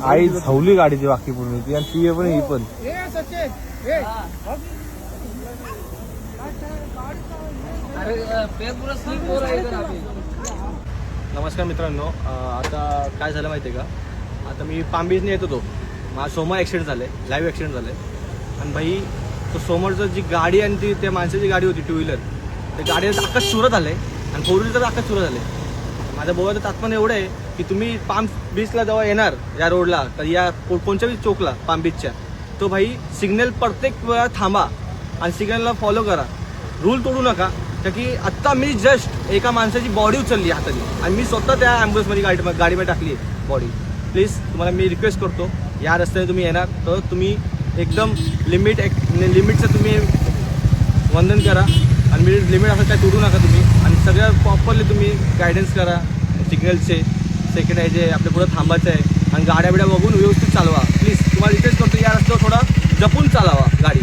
आई झवली गाडीची बाकी पूर्ण ती आणि ती पण ही पण. नमस्कार मित्रांनो, आता काय झालं माहिती आहे का, आता मी पाम बीचने येत होतो, माझा सोमवार ॲक्सिडेंट झालं आहे, लाईव्ह ॲक्सिडेंट झालं आहे. आणि भाई तो समोरचं जी गाडी आणि ती त्या माणसाची गाडी होती टू व्हीलर, त्या गाडीचं अख्खा चुरत आलं आहे आणि फोर व्हीलर तर अख्खा चुरत झालं आहे. माझं बोलायचं तात्पर्य एवढं आहे की तुम्ही पाम बीचला जेव्हा येणार या रोडला तर या कोणत्याही चौकला पाम बीचच्या, तो भाई सिग्नल प्रत्येक वेळा थांबा आणि सिग्नलला फॉलो करा, रूल तोडू नका. का की आत्ता मी जस्ट एका माणसाची बॉडी उचलली हाताने आणि मी स्वतः त्या ॲम्ब्युलन्समध्ये गाडीमध्ये टाकली आहे बॉडी. प्लीज तुम्हाला मी रिक्वेस्ट करतो, या रस्त्याने तुम्ही येणार तर तुम्ही एकदम लिमिटचं तुम्ही वंदन करा आणि लिमिट असं काय तोडू नका तुम्ही. आणि सगळ्या प्रॉपरली तुम्ही गायडन्स करा सिग्नलचे, सेकंड आहे जे आपल्या पुढं थांबायचं आहे आणि गाड्या बिड्या बघून व्यवस्थित चालवा. प्लीज तुम्हाला रिक्वेस्ट करतो, या रस्त्यावर थोडा जपून चालावा गाडी.